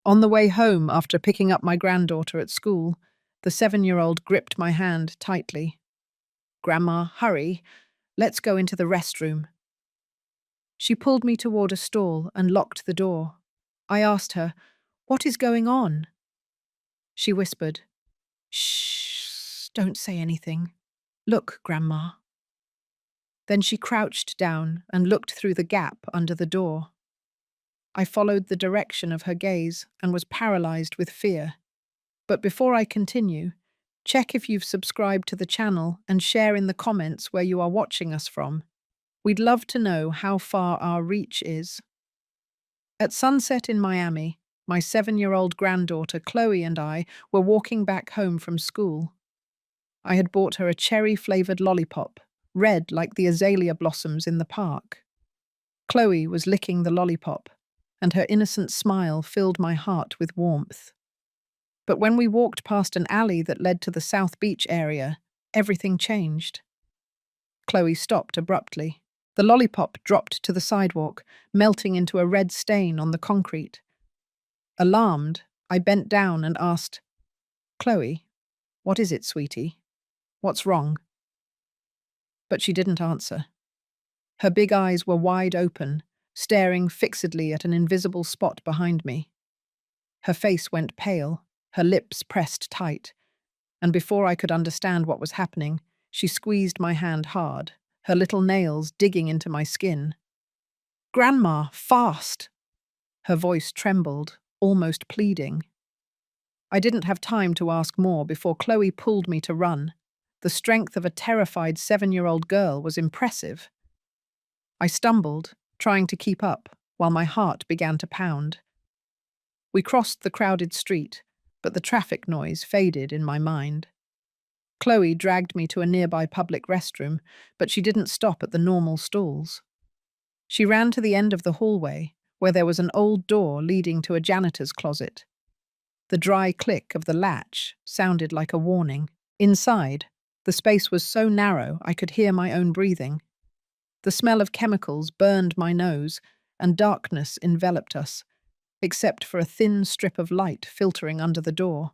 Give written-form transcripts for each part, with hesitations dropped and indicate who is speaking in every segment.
Speaker 1: On the way home after picking up my granddaughter at school, the 7-year-old gripped my hand tightly. "Grandma, hurry. Let's go into the restroom." She pulled me toward a stall and locked the door. I asked her, "What is going on?" She whispered, "Shh, don't say anything. Look, Grandma." Then she crouched down and looked through the gap under the door. I followed the direction of her gaze and was paralyzed with fear. But before I continue, check if you've subscribed to the channel and share in the comments where you are watching us from. We'd love to know how far our reach is. At sunset in Miami, my 7-year-old granddaughter Chloe and I were walking back home from school. I had bought her a cherry-flavored lollipop, red like the azalea blossoms in the park. Chloe was licking the lollipop, and her innocent smile filled my heart with warmth. But when we walked past an alley that led to the South Beach area, everything changed. Chloe stopped abruptly. The lollipop dropped to the sidewalk, melting into a red stain on the concrete. Alarmed, I bent down and asked, "Chloe, what is it, sweetie? What's wrong?" But she didn't answer. Her big eyes were wide open, staring fixedly at an invisible spot behind me. Her face went pale, her lips pressed tight, and before I could understand what was happening, she squeezed my hand hard, her little nails digging into my skin. "Grandma, fast!" Her voice trembled, almost pleading. I didn't have time to ask more before Chloe pulled me to run. The strength of a terrified 7-year-old girl was impressive. I stumbled, trying to keep up, while my heart began to pound. We crossed the crowded street, but the traffic noise faded in my mind. Chloe dragged me to a nearby public restroom, but she didn't stop at the normal stalls. She ran to the end of the hallway, where there was an old door leading to a janitor's closet. The dry click of the latch sounded like a warning. Inside, the space was so narrow I could hear my own breathing. The smell of chemicals burned my nose, and darkness enveloped us, except for a thin strip of light filtering under the door.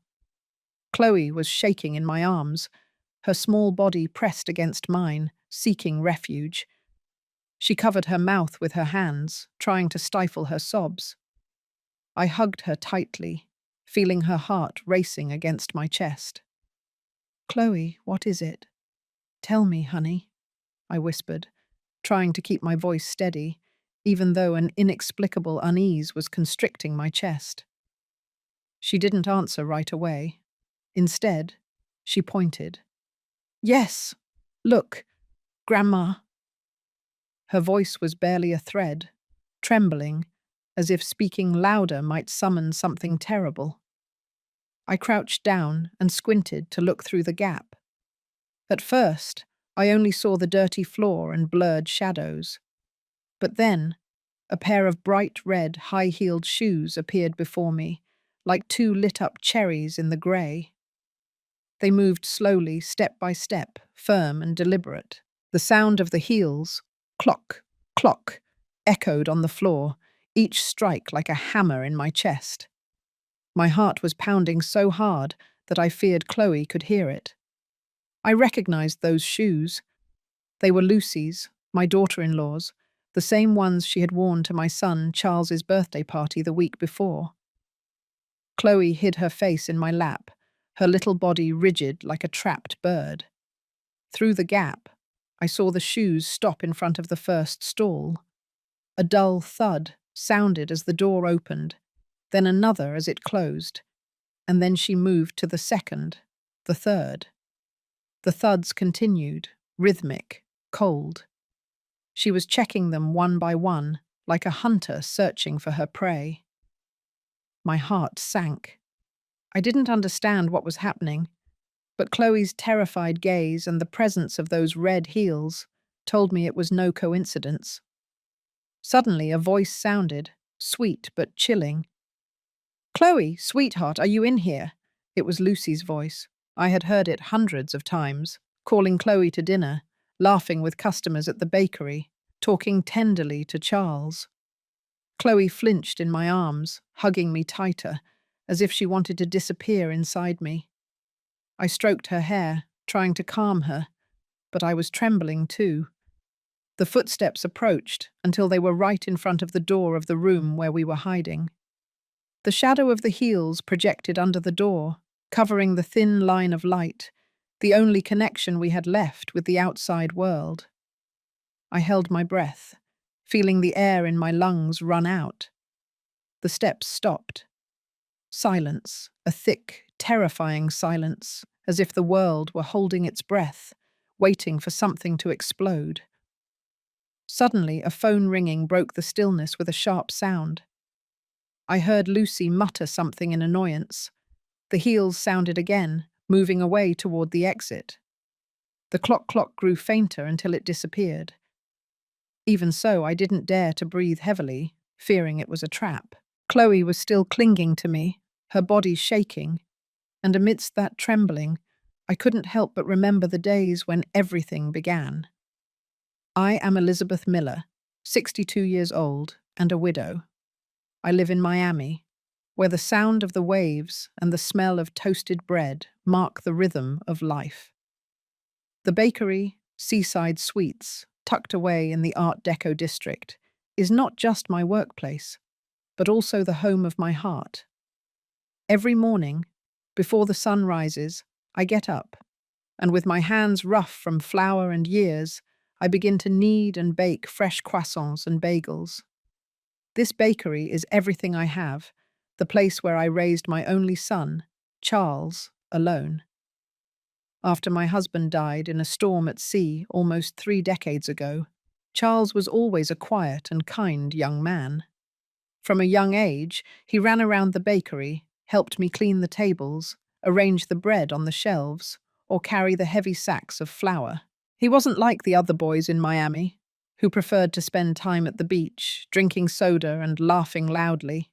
Speaker 1: Chloe was shaking in my arms, her small body pressed against mine, seeking refuge. She covered her mouth with her hands, trying to stifle her sobs. I hugged her tightly, feeling her heart racing against my chest. "Chloe, what is it? Tell me, honey," I whispered, trying to keep my voice steady, even though an inexplicable unease was constricting my chest. She didn't answer right away. Instead, she pointed. "Yes, look, Grandma." Her voice was barely a thread, trembling, as if speaking louder might summon something terrible. I crouched down and squinted to look through the gap. At first, I only saw the dirty floor and blurred shadows. But then, a pair of bright red, high-heeled shoes appeared before me, like two lit-up cherries in the grey. They moved slowly, step by step, firm and deliberate. The sound of the heels, clock, clock, echoed on the floor, each strike like a hammer in my chest. My heart was pounding so hard that I feared Chloe could hear it. I recognized those shoes. They were Lucy's, my daughter-in-law's, the same ones she had worn to my son Charles's birthday party the week before. Chloe hid her face in my lap, her little body rigid like a trapped bird. Through the gap, I saw the shoes stop in front of the first stall. A dull thud sounded as the door opened, then another as it closed, and then she moved to the second, the third. The thuds continued, rhythmic, cold. She was checking them one by one, like a hunter searching for her prey. My heart sank. I didn't understand what was happening, but Chloe's terrified gaze and the presence of those red heels told me it was no coincidence. Suddenly a voice sounded, sweet but chilling. "Chloe, sweetheart, are you in here?" It was Lucy's voice. I had heard it hundreds of times, calling Chloe to dinner, laughing with customers at the bakery, talking tenderly to Charles. Chloe flinched in my arms, hugging me tighter, as if she wanted to disappear inside me. I stroked her hair, trying to calm her, but I was trembling too. The footsteps approached until they were right in front of the door of the room where we were hiding. The shadow of the heels projected under the door, covering the thin line of light, the only connection we had left with the outside world. I held my breath, feeling the air in my lungs run out. The steps stopped. Silence, a thick, terrifying silence, as if the world were holding its breath, waiting for something to explode. Suddenly, a phone ringing broke the stillness with a sharp sound. I heard Lucy mutter something in annoyance. The heels sounded again, moving away toward the exit. The clock grew fainter until it disappeared. Even so, I didn't dare to breathe heavily, fearing it was a trap. Chloe was still clinging to me, her body shaking, and amidst that trembling, I couldn't help but remember the days when everything began. I am Elizabeth Miller, 62 years old, and a widow. I live in Miami, where the sound of the waves and the smell of toasted bread mark the rhythm of life. The bakery, Seaside Sweets, tucked away in the Art Deco district, is not just my workplace, but also the home of my heart. Every morning, before the sun rises, I get up, and with my hands rough from flour and years, I begin to knead and bake fresh croissants and bagels. This bakery is everything I have, the place where I raised my only son, Charles, alone. After my husband died in a storm at sea almost 3 decades ago, Charles was always a quiet and kind young man. From a young age, he ran around the bakery, helped me clean the tables, arrange the bread on the shelves, or carry the heavy sacks of flour. He wasn't like the other boys in Miami, who preferred to spend time at the beach, drinking soda and laughing loudly.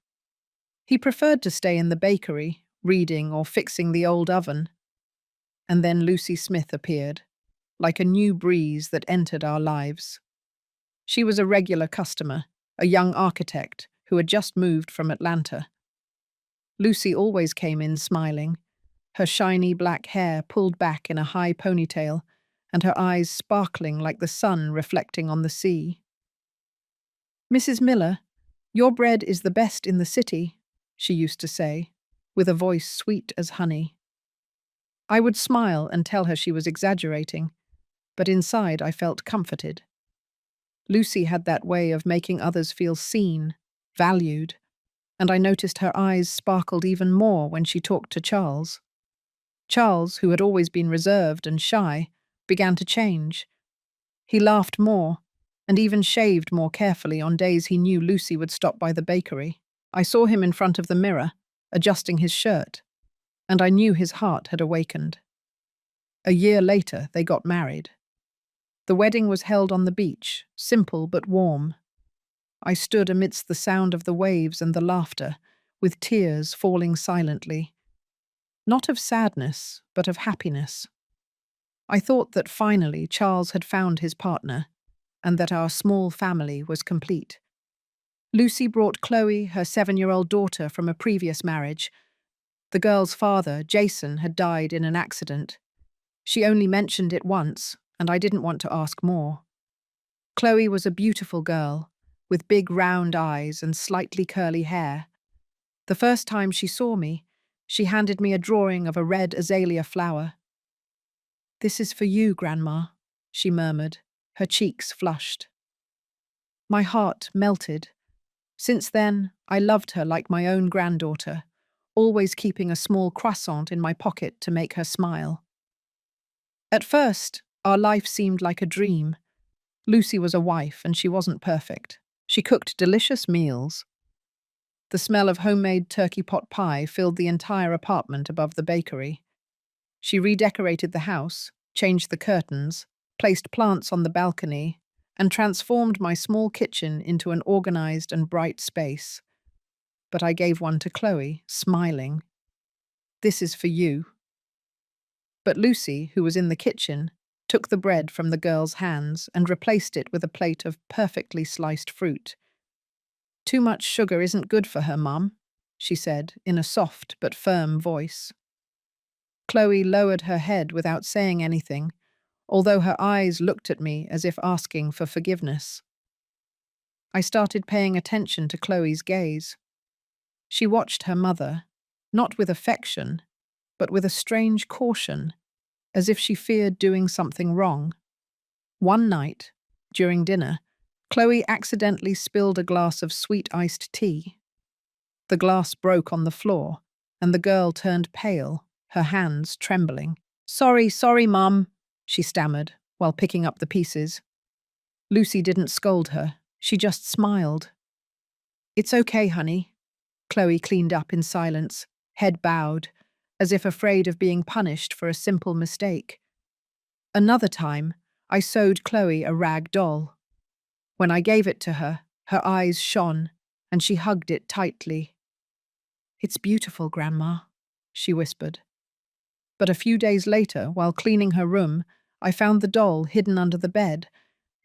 Speaker 1: He preferred to stay in the bakery, reading or fixing the old oven. And then Lucy Smith appeared, like a new breeze that entered our lives. She was a regular customer, a young architect who had just moved from Atlanta. Lucy always came in smiling, her shiny black hair pulled back in a high ponytail, and her eyes sparkling like the sun reflecting on the sea. "Mrs. Miller, your bread is the best in the city," she used to say, with a voice sweet as honey. I would smile and tell her she was exaggerating, but inside I felt comforted. Lucy had that way of making others feel seen, valued, and I noticed her eyes sparkled even more when she talked to Charles. Charles, who had always been reserved and shy, began to change. He laughed more, and even shaved more carefully on days he knew Lucy would stop by the bakery. I saw him in front of the mirror, adjusting his shirt, and I knew his heart had awakened. A year later, they got married. The wedding was held on the beach, simple but warm. I stood amidst the sound of the waves and the laughter, with tears falling silently. Not of sadness, but of happiness. I thought that finally Charles had found his partner, and that our small family was complete. Lucy brought Chloe, her 7-year-old daughter, from a previous marriage. The girl's father, Jason, had died in an accident. She only mentioned it once, and I didn't want to ask more. Chloe was a beautiful girl, with big round eyes and slightly curly hair. The first time she saw me, she handed me a drawing of a red azalea flower. "This is for you, Grandma," she murmured, her cheeks flushed. My heart melted. Since then, I loved her like my own granddaughter, always keeping a small croissant in my pocket to make her smile. At first, our life seemed like a dream. Lucy was a wife, and she wasn't perfect. She cooked delicious meals. The smell of homemade turkey pot pie filled the entire apartment above the bakery. She redecorated the house, changed the curtains, placed plants on the balcony, and transformed my small kitchen into an organized and bright space. But I gave one to Chloe, smiling. "This is for you." But Lucy, who was in the kitchen, took the bread from the girl's hands and replaced it with a plate of perfectly sliced fruit. Too much sugar isn't good for her, Mum, she said in a soft but firm voice. Chloe lowered her head without saying anything, although her eyes looked at me as if asking for forgiveness. I started paying attention to Chloe's gaze. She watched her mother, not with affection, but with a strange caution, as if she feared doing something wrong. One night, during dinner, Chloe accidentally spilled a glass of sweet iced tea. The glass broke on the floor, and the girl turned pale, her hands trembling. Sorry, Mum, she stammered while picking up the pieces. Lucy didn't scold her, she just smiled. It's okay, honey. Chloe cleaned up in silence, head bowed, as if afraid of being punished for a simple mistake. Another time, I sewed Chloe a rag doll. When I gave it to her, her eyes shone, and she hugged it tightly. It's beautiful, Grandma, she whispered. But a few days later, while cleaning her room, I found the doll hidden under the bed,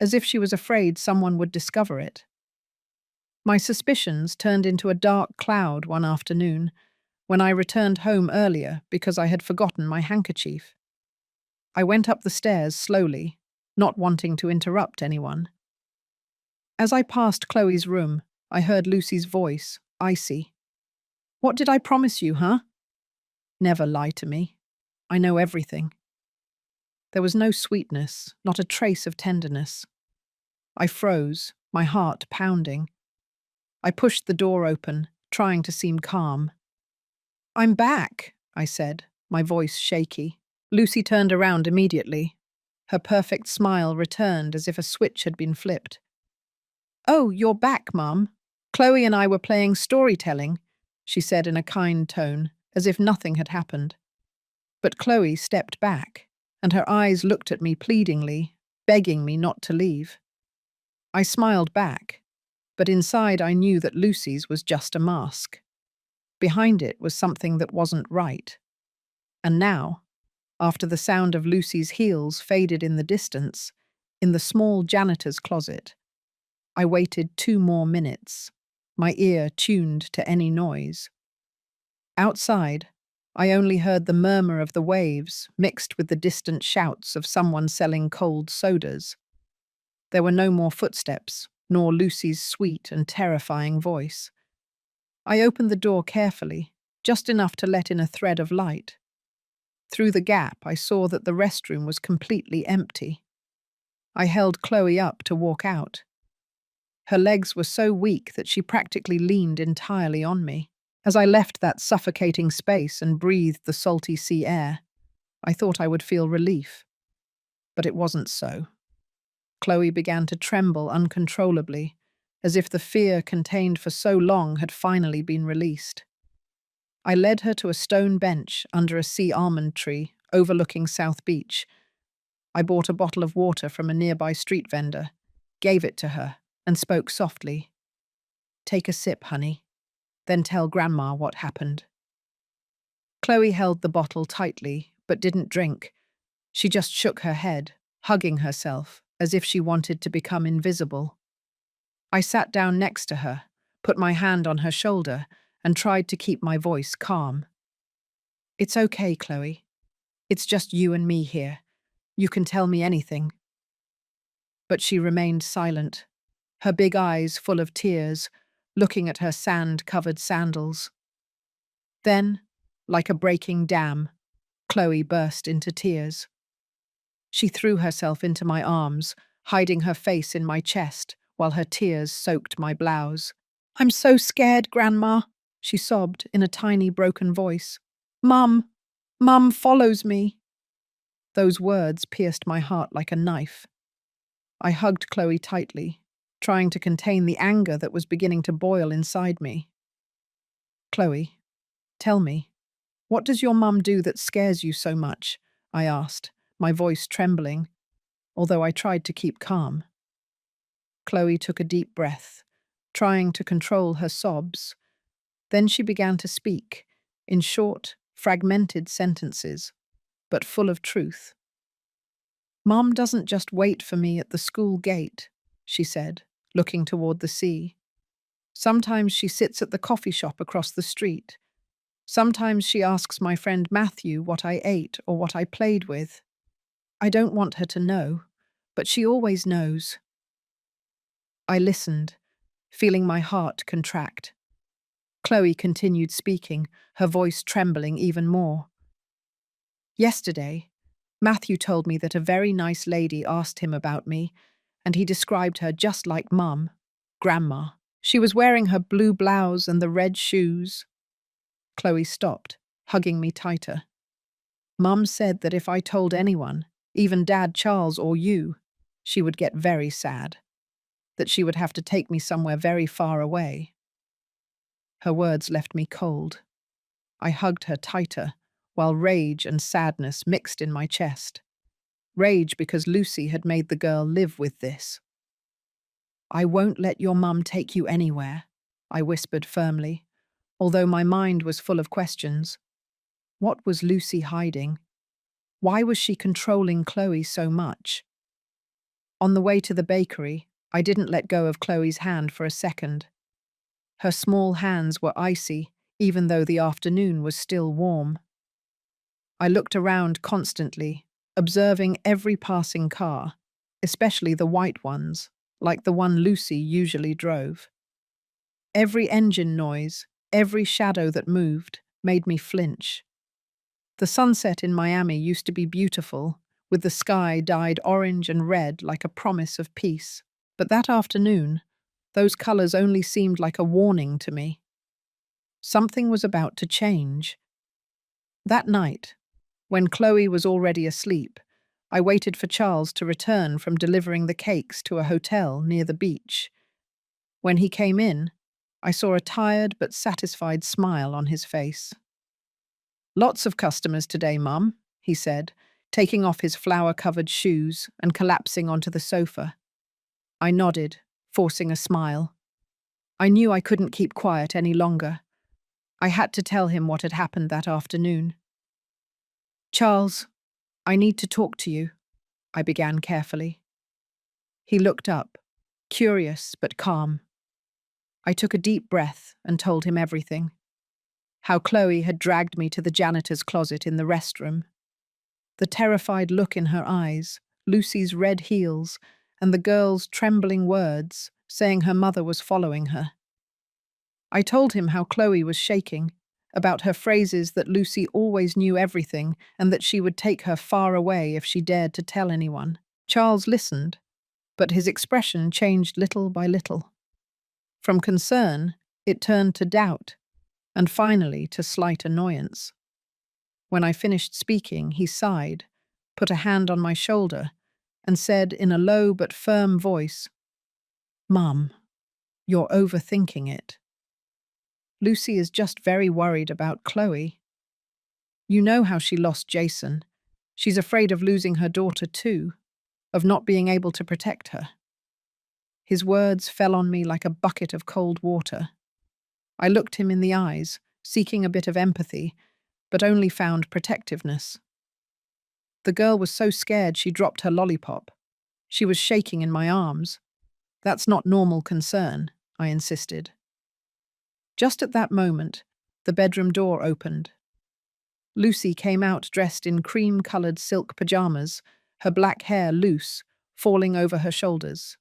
Speaker 1: as if she was afraid someone would discover it. My suspicions turned into a dark cloud one afternoon, when I returned home earlier because I had forgotten my handkerchief. I went up the stairs slowly, not wanting to interrupt anyone. As I passed Chloe's room, I heard Lucy's voice, icy. What did I promise you, huh? Never lie to me. I know everything. There was no sweetness, not a trace of tenderness. I froze, my heart pounding. I pushed the door open, trying to seem calm. I'm back, I said, my voice shaky. Lucy turned around immediately. Her perfect smile returned as if a switch had been flipped. Oh, you're back, Mum. Chloe and I were playing storytelling, she said in a kind tone, as if nothing had happened. But Chloe stepped back, and her eyes looked at me pleadingly, begging me not to leave. I smiled back, but inside I knew that Lucy's was just a mask. Behind it was something that wasn't right. And now, after the sound of Lucy's heels faded in the distance, in the small janitor's closet, I waited 2 more minutes, my ear tuned to any noise. Outside, I only heard the murmur of the waves mixed with the distant shouts of someone selling cold sodas. There were no more footsteps, nor Lucy's sweet and terrifying voice. I opened the door carefully, just enough to let in a thread of light. Through the gap, I saw that the restroom was completely empty. I held Chloe up to walk out. Her legs were so weak that she practically leaned entirely on me. As I left that suffocating space and breathed the salty sea air, I thought I would feel relief. But it wasn't so. Chloe began to tremble uncontrollably, as if the fear contained for so long had finally been released. I led her to a stone bench under a sea almond tree overlooking South Beach. I bought a bottle of water from a nearby street vendor, gave it to her, and spoke softly. Take a sip, honey, then tell Grandma what happened. Chloe held the bottle tightly, but didn't drink. She just shook her head, hugging herself, as if she wanted to become invisible. I sat down next to her, put my hand on her shoulder, and tried to keep my voice calm. It's okay, Chloe. It's just you and me here. You can tell me anything. But she remained silent, her big eyes full of tears, looking at her sand-covered sandals. Then, like a breaking dam, Chloe burst into tears. She threw herself into my arms, hiding her face in my chest while her tears soaked my blouse. I'm so scared, Grandma, she sobbed in a tiny broken voice. Mum follows me. Those words pierced my heart like a knife. I hugged Chloe tightly, trying to contain the anger that was beginning to boil inside me. Chloe, tell me, what does your mum do that scares you so much? I asked, my voice trembling, although I tried to keep calm. Chloe took a deep breath, trying to control her sobs. Then she began to speak, in short, fragmented sentences, but full of truth. Mum doesn't just wait for me at the school gate, she said, looking toward the sea. Sometimes she sits at the coffee shop across the street. Sometimes she asks my friend Matthew what I ate or what I played with. I don't want her to know, but she always knows. I listened, feeling my heart contract. Chloe continued speaking, her voice trembling even more. Yesterday, Matthew told me that a very nice lady asked him about me, and he described her just like Mum, Grandma. She was wearing her blue blouse and the red shoes. Chloe stopped, hugging me tighter. Mum said that if I told anyone, even Dad Charles or you, she would get very sad, that she would have to take me somewhere very far away. Her words left me cold. I hugged her tighter, while rage and sadness mixed in my chest. Rage because Lucy had made the girl live with this. I won't let your mum take you anywhere, I whispered firmly, although my mind was full of questions. What was Lucy hiding? Why was she controlling Chloe so much? On the way to the bakery, I didn't let go of Chloe's hand for a second. Her small hands were icy, even though the afternoon was still warm. I looked around constantly, observing every passing car, especially the white ones, like the one Lucy usually drove. Every engine noise, every shadow that moved, made me flinch. The sunset in Miami used to be beautiful, with the sky dyed orange and red like a promise of peace. But that afternoon, those colors only seemed like a warning to me. Something was about to change. That night, when Chloe was already asleep, I waited for Charles to return from delivering the cakes to a hotel near the beach. When he came in, I saw a tired but satisfied smile on his face. "Lots of customers today, Mum," he said, taking off his flower-covered shoes and collapsing onto the sofa. I nodded, forcing a smile. I knew I couldn't keep quiet any longer. I had to tell him what had happened that afternoon. "Charles, I need to talk to you," I began carefully. He looked up, curious but calm. I took a deep breath and told him everything. How Chloe had dragged me to the janitor's closet in the restroom. The terrified look in her eyes, Lucy's red heels, and the girl's trembling words, saying her mother was following her. I told him how Chloe was shaking, about her phrases that Lucy always knew everything and that she would take her far away if she dared to tell anyone. Charles listened, but his expression changed little by little. From concern, it turned to doubt, and finally to slight annoyance. When I finished speaking, he sighed, put a hand on my shoulder, and said in a low but firm voice, "Mum, you're overthinking it. Lucy is just very worried about Chloe. You know how she lost Jason. She's afraid of losing her daughter too, of not being able to protect her." His words fell on me like a bucket of cold water. I looked him in the eyes, seeking a bit of empathy, but only found protectiveness. The girl was so scared she dropped her lollipop. She was shaking in my arms. "That's not normal concern," I insisted. Just at that moment, the bedroom door opened. Lucy came out dressed in cream-colored silk pajamas, her black hair loose, falling over her shoulders.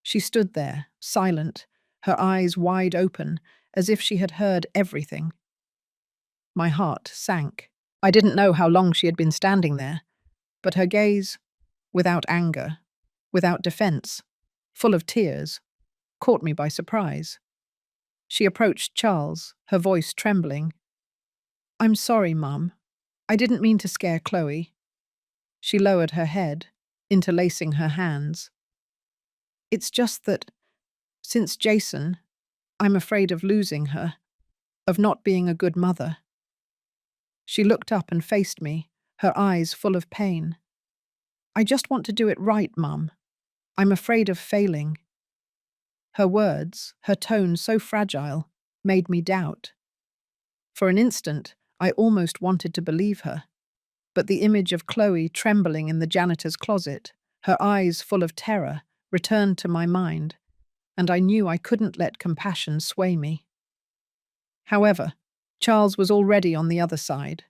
Speaker 1: She stood there, silent, her eyes wide open, as if she had heard everything. My heart sank. I didn't know how long she had been standing there, but her gaze, without anger, without defense, full of tears, caught me by surprise. She approached Charles, her voice trembling. "I'm sorry, Mum. I didn't mean to scare Chloe." She lowered her head, interlacing her hands. "It's just that, since Jason, I'm afraid of losing her, of not being a good mother." She looked up and faced me, her eyes full of pain. "I just want to do it right, Mum. I'm afraid of failing." Her words, her tone so fragile, made me doubt. For an instant, I almost wanted to believe her. But the image of Chloe trembling in the janitor's closet, her eyes full of terror, returned to my mind. and I knew I couldn't let compassion sway me. However, Charles was already on the other side.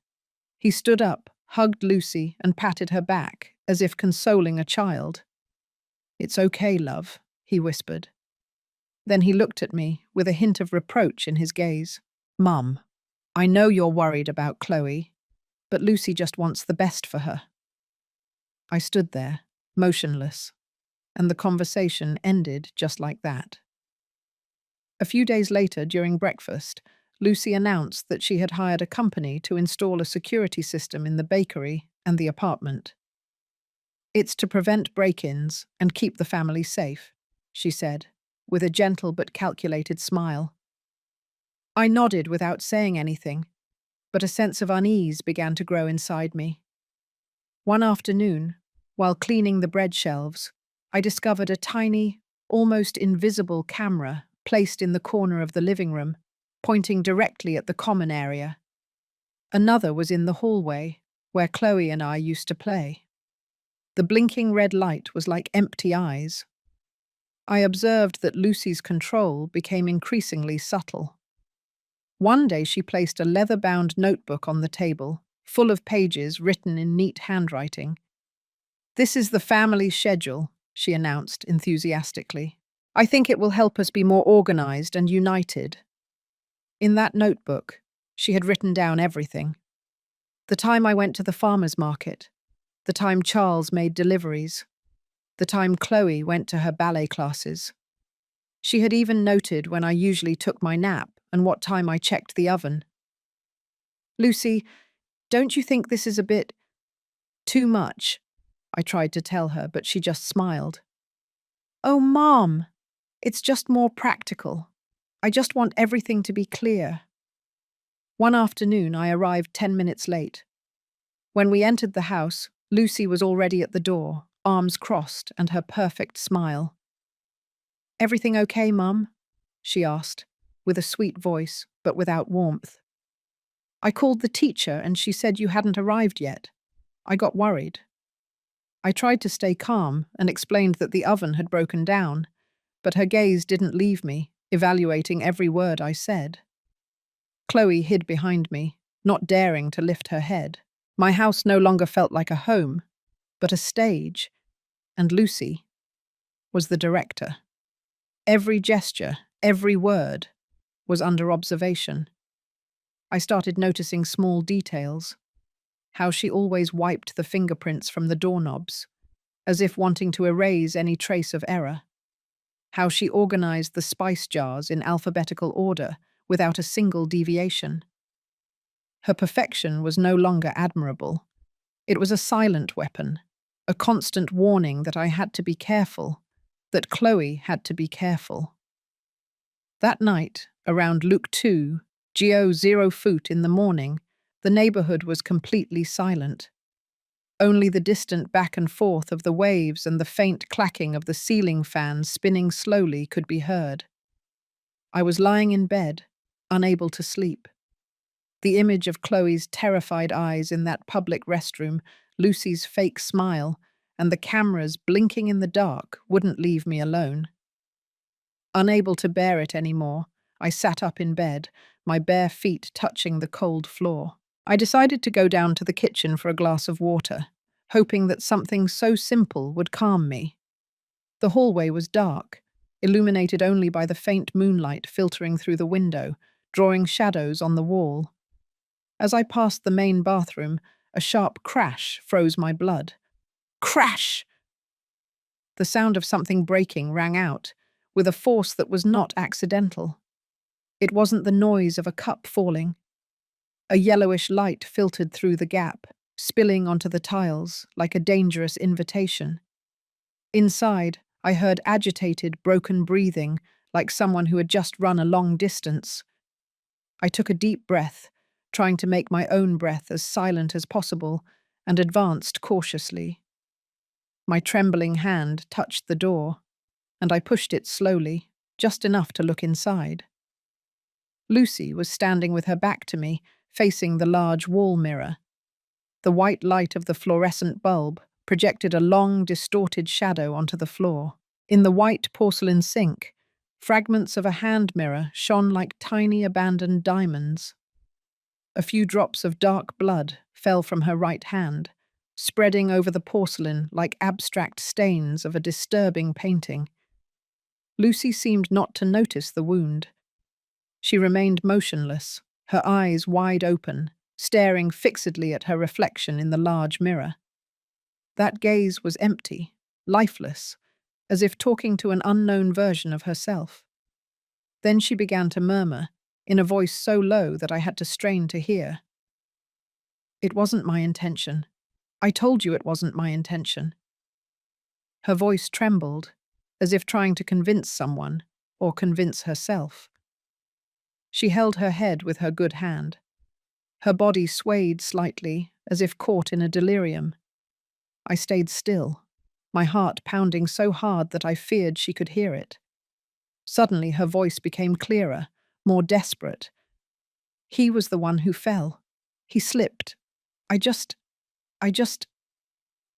Speaker 1: He stood up, hugged Lucy, and patted her back, as if consoling a child. "It's okay, love," he whispered. Then he looked at me, with a hint of reproach in his gaze. "Mum, I know you're worried about Chloe, but Lucy just wants the best for her." I stood there, motionless, and the conversation ended just like that. A few days later, during breakfast, Lucy announced that she had hired a company to install a security system in the bakery and the apartment. "It's to prevent break-ins and keep the family safe," she said, with a gentle but calculated smile. I nodded without saying anything, but a sense of unease began to grow inside me. One afternoon, while cleaning the bread shelves, I discovered a tiny, almost invisible camera placed in the corner of the living room, pointing directly at the common area. Another was in the hallway, where Chloe and I used to play. The blinking red light was like empty eyes. I observed that Lucy's control became increasingly subtle. One day she placed a leather-bound notebook on the table, full of pages written in neat handwriting. "This is the family schedule," she announced enthusiastically. "I think it will help us be more organized and united." In that notebook, she had written down everything. The time I went to the farmer's market, the time Charles made deliveries, the time Chloe went to her ballet classes. She had even noted when I usually took my nap and what time I checked the oven. "Lucy, don't you think this is a bit too much?" I tried to tell her, but she just smiled. "Oh, Mom, it's just more practical. I just want everything to be clear." One afternoon, I arrived 10 minutes late. When we entered the house, Lucy was already at the door, arms crossed and her perfect smile. "Everything okay, Mum?" she asked, with a sweet voice, but without warmth. "I called the teacher and she said you hadn't arrived yet. I got worried." I tried to stay calm and explained that the oven had broken down, but her gaze didn't leave me, evaluating every word I said. Chloe hid behind me, not daring to lift her head. My house no longer felt like a home, but a stage, and Lucy was the director. Every gesture, every word, was under observation. I started noticing small details. How she always wiped the fingerprints from the doorknobs, as if wanting to erase any trace of error. How she organized the spice jars in alphabetical order without a single deviation. Her perfection was no longer admirable. It was a silent weapon, a constant warning that I had to be careful, that Chloe had to be careful. That night, around Luke 2, Geo 0 foot in the morning, the neighborhood was completely silent. Only the distant back and forth of the waves and the faint clacking of the ceiling fans spinning slowly could be heard. I was lying in bed, unable to sleep. The image of Chloe's terrified eyes in that public restroom, Lucy's fake smile, and the cameras blinking in the dark wouldn't leave me alone. Unable to bear it anymore, I sat up in bed, my bare feet touching the cold floor. I decided to go down to the kitchen for a glass of water, hoping that something so simple would calm me. The hallway was dark, illuminated only by the faint moonlight filtering through the window, drawing shadows on the wall. As I passed the main bathroom, a sharp crash froze my blood. Crash! The sound of something breaking rang out, with a force that was not accidental. It wasn't the noise of a cup falling. A yellowish light filtered through the gap, spilling onto the tiles like a dangerous invitation. Inside, I heard agitated, broken breathing, like someone who had just run a long distance. I took a deep breath, trying to make my own breath as silent as possible, and advanced cautiously. My trembling hand touched the door, and I pushed it slowly, just enough to look inside. Lucy was standing with her back to me, facing the large wall mirror. The white light of the fluorescent bulb projected a long, distorted shadow onto the floor. In the white porcelain sink, Fragments of a hand mirror shone like tiny abandoned diamonds. A few drops of dark blood fell from her right hand, spreading over the porcelain like abstract stains of a disturbing painting. Lucy seemed not to notice the wound. She remained motionless, her eyes wide open, staring fixedly at her reflection in the large mirror. That gaze was empty, lifeless, as if talking to an unknown version of herself. Then she began to murmur, in a voice so low that I had to strain to hear. "It wasn't my intention. I told you it wasn't my intention." Her voice trembled, as if trying to convince someone, or convince herself. She held her head with her good hand. Her body swayed slightly, as if caught in a delirium. I stayed still, my heart pounding so hard that I feared she could hear it. Suddenly her voice became clearer, more desperate. "He was the one who fell. He slipped. I just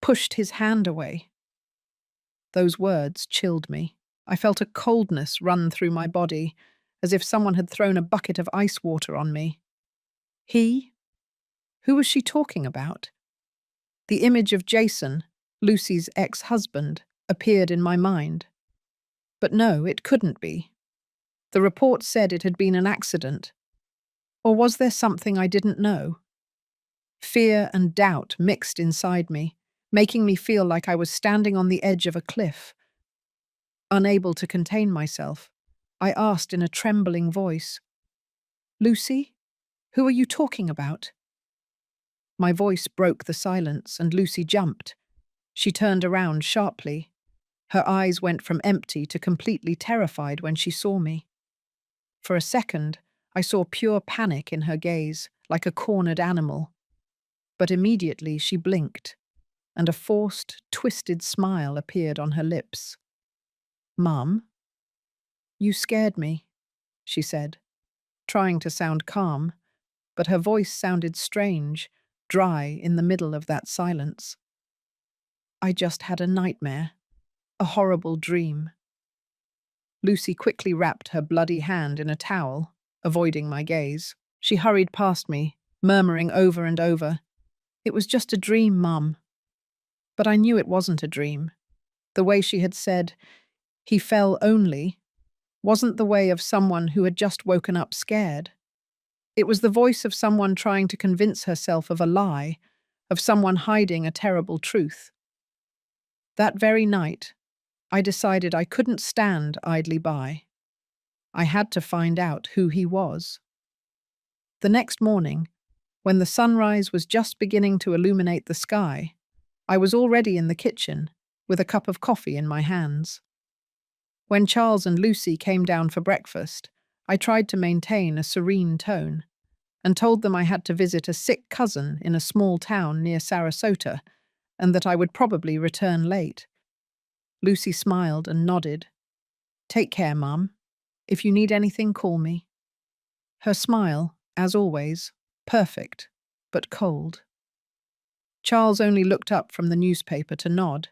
Speaker 1: pushed his hand away." Those words chilled me. I felt a coldness run through my body, as if someone had thrown a bucket of ice water on me. He? Who was she talking about? The image of Jason, Lucy's ex-husband, appeared in my mind. But no, it couldn't be. The report said it had been an accident. Or was there something I didn't know? Fear and doubt mixed inside me, making me feel like I was standing on the edge of a cliff. Unable to contain myself, I asked in a trembling voice, "Lucy, who are you talking about?" My voice broke the silence, and Lucy jumped. She turned around sharply. Her eyes went from empty to completely terrified when she saw me. For a second, I saw pure panic in her gaze, like a cornered animal. But immediately she blinked, and a forced, twisted smile appeared on her lips. "Mum, you scared me," she said, trying to sound calm, but her voice sounded strange, dry in the middle of that silence. "I just had a nightmare, a horrible dream." Lucy quickly wrapped her bloody hand in a towel, avoiding my gaze. She hurried past me, murmuring over and over, "It was just a dream, Mum." But I knew it wasn't a dream. The way she had said, "He fell only," wasn't the way of someone who had just woken up scared. It was the voice of someone trying to convince herself of a lie, of someone hiding a terrible truth. That very night, I decided I couldn't stand idly by. I had to find out who he was. The next morning, when the sunrise was just beginning to illuminate the sky, I was already in the kitchen, with a cup of coffee in my hands. When Charles and Lucy came down for breakfast, I tried to maintain a serene tone, and told them I had to visit a sick cousin in a small town near Sarasota, and that I would probably return late. Lucy smiled and nodded. "Take care, Mum. If you need anything, call me." Her smile, as always, perfect, but cold. Charles only looked up from the newspaper to nod.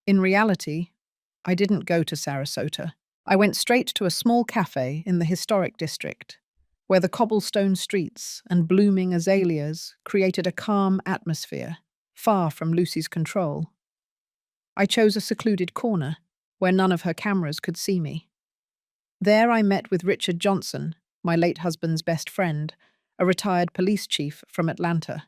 Speaker 1: In reality, I didn't go to Sarasota. I went straight to a small cafe in the historic district, where the cobblestone streets and blooming azaleas created a calm atmosphere, far from Lucy's control. I chose a secluded corner, where none of her cameras could see me. There I met with Richard Johnson, my late husband's best friend, a retired police chief from Atlanta.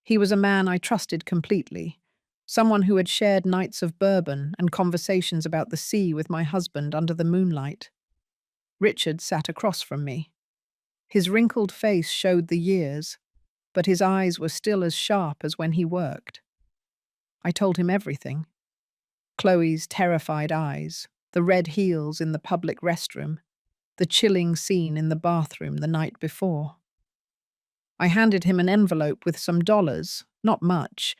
Speaker 1: He was a man I trusted completely, someone who had shared nights of bourbon and conversations about the sea with my husband under the moonlight. Richard sat across from me. His wrinkled face showed the years, but his eyes were still as sharp as when he worked. I told him everything. Chloe's terrified eyes, the red heels in the public restroom, the chilling scene in the bathroom the night before. I handed him an envelope with some dollars, not much,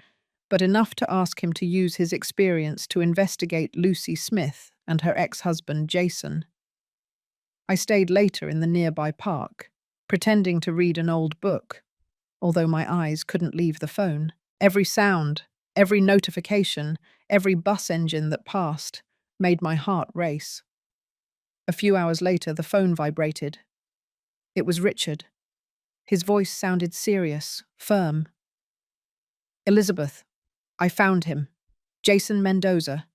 Speaker 1: but enough to ask him to use his experience to investigate Lucy Smith and her ex-husband Jason. I stayed later in the nearby park, pretending to read an old book, although my eyes couldn't leave the phone. Every sound, every notification, every bus engine that passed made my heart race. A few hours later, the phone vibrated. It was Richard. His voice sounded serious, firm. "Elizabeth, I found him. Jason Mendoza.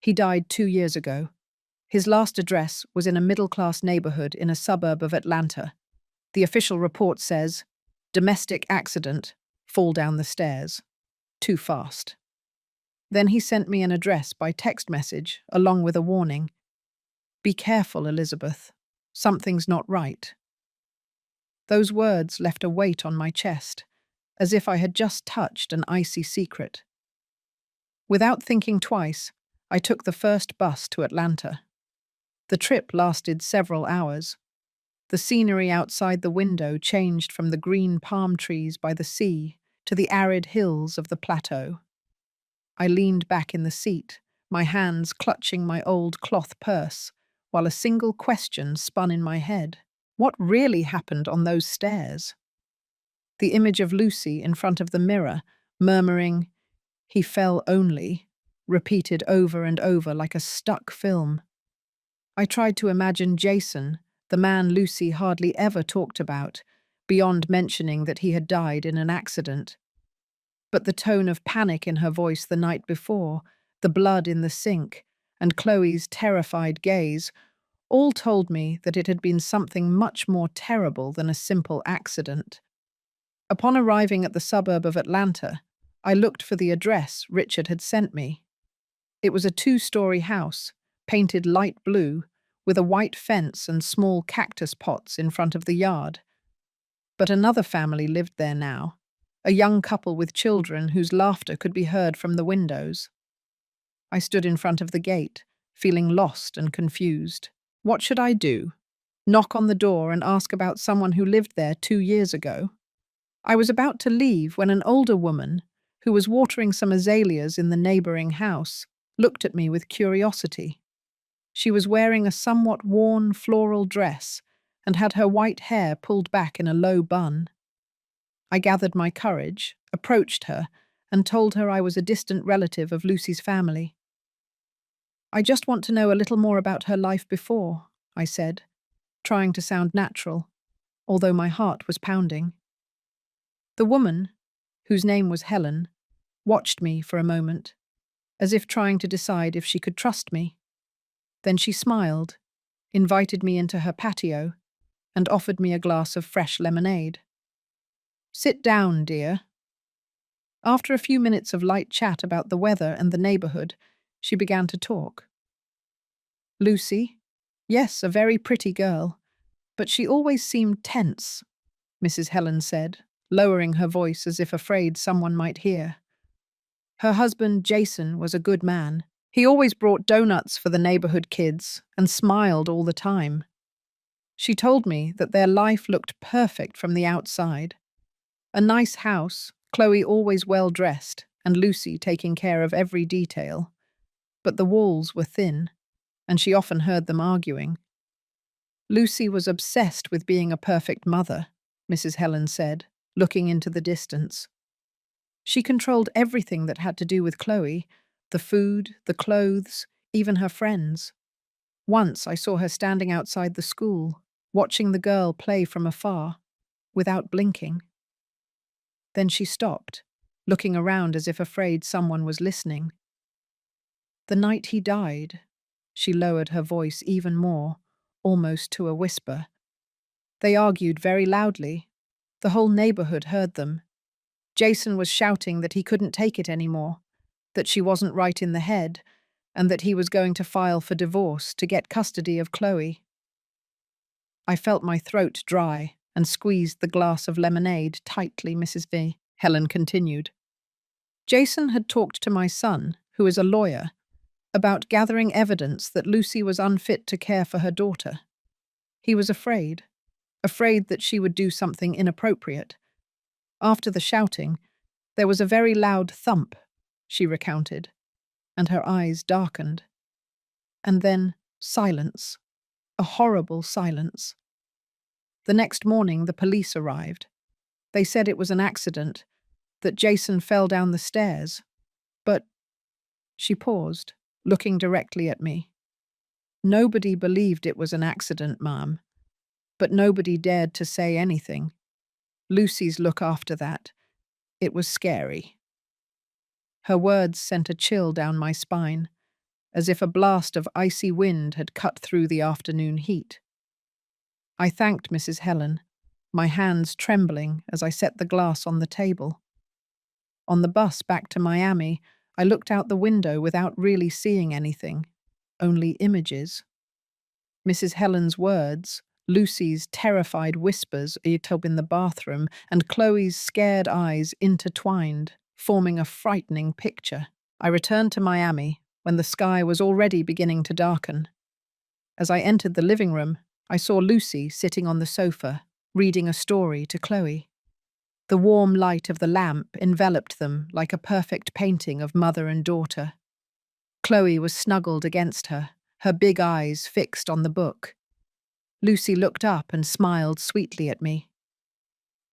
Speaker 1: He died 2 years ago. His last address was in a middle-class neighborhood in a suburb of Atlanta. The official report says, domestic accident, fall down the stairs. Too fast." Then he sent me an address by text message, along with a warning. "Be careful, Elizabeth. Something's not right." Those words left a weight on my chest, as if I had just touched an icy secret. Without thinking twice, I took the first bus to Atlanta. The trip lasted several hours. The scenery outside the window changed from the green palm trees by the sea to the arid hills of the plateau. I leaned back in the seat, my hands clutching my old cloth purse, while a single question spun in my head. What really happened on those stairs? The image of Lucy in front of the mirror, murmuring, "He fell only," repeated over and over like a stuck film. I tried to imagine Jason, the man Lucy hardly ever talked about, beyond mentioning that he had died in an accident. But the tone of panic in her voice the night before, the blood in the sink, and Chloe's terrified gaze all told me that it had been something much more terrible than a simple accident. Upon arriving at the suburb of Atlanta, I looked for the address Richard had sent me. It was a 2-story house, painted light blue, with a white fence and small cactus pots in front of the yard. But another family lived there now, a young couple with children whose laughter could be heard from the windows. I stood in front of the gate, feeling lost and confused. What should I do? Knock on the door and ask about someone who lived there 2 years ago? I was about to leave when an older woman, who was watering some azaleas in the neighboring house, looked at me with curiosity. She was wearing a somewhat worn floral dress and had her white hair pulled back in a low bun. I gathered my courage, approached her, and told her I was a distant relative of Lucy's family. "I just want to know a little more about her life before," I said, trying to sound natural, although my heart was pounding. The woman, whose name was Helen, watched me for a moment, as if trying to decide if she could trust me. Then she smiled, invited me into her patio, and offered me a glass of fresh lemonade. "Sit down, dear." After a few minutes of light chat about the weather and the neighborhood, she began to talk. "Lucy? Yes, a very pretty girl, but she always seemed tense," Mrs. Helen said, lowering her voice as if afraid someone might hear. "Her husband, Jason, was a good man. He always brought donuts for the neighborhood kids and smiled all the time. She told me that their life looked perfect from the outside. A nice house, Chloe always well-dressed, and Lucy taking care of every detail. But the walls were thin, and she often heard them arguing. Lucy was obsessed with being a perfect mother, Mrs. Helen said, looking into the distance. She controlled everything that had to do with Chloe, the food, the clothes, even her friends. Once I saw her standing outside the school, watching the girl play from afar, without blinking. Then she stopped, looking around as if afraid someone was listening. "The night he died," she lowered her voice even more, almost to a whisper. "They argued very loudly. The whole neighborhood heard them. Jason was shouting that he couldn't take it anymore, that she wasn't right in the head, and that he was going to file for divorce to get custody of Chloe." I felt my throat dry and squeezed the glass of lemonade tightly, Mrs. V. Helen continued. "Jason had talked to my son, who is a lawyer, about gathering evidence that Lucy was unfit to care for her daughter. He was afraid that she would do something inappropriate. After the shouting, there was a very loud thump," she recounted, and her eyes darkened. And then silence, a horrible silence. The next morning, the police arrived. They said it was an accident, that Jason fell down the stairs. But she paused, looking directly at me. Nobody believed it was an accident, Ma'am, but nobody dared to say anything. Lucy's look after that, it was scary. Her words sent a chill down my spine, as if a blast of icy wind had cut through the afternoon heat. I thanked Mrs. Helen, my hands trembling as I set the glass on the table. On the bus back to Miami, I looked out the window without really seeing anything, only images. Mrs. Helen's words, Lucy's terrified whispers up in the bathroom, and Chloe's scared eyes intertwined, forming a frightening picture. I returned to Miami when the sky was already beginning to darken. As I entered the living room, I saw Lucy sitting on the sofa, reading a story to Chloe. The warm light of the lamp enveloped them like a perfect painting of mother and daughter. Chloe was snuggled against her, her big eyes fixed on the book. Lucy looked up and smiled sweetly at me.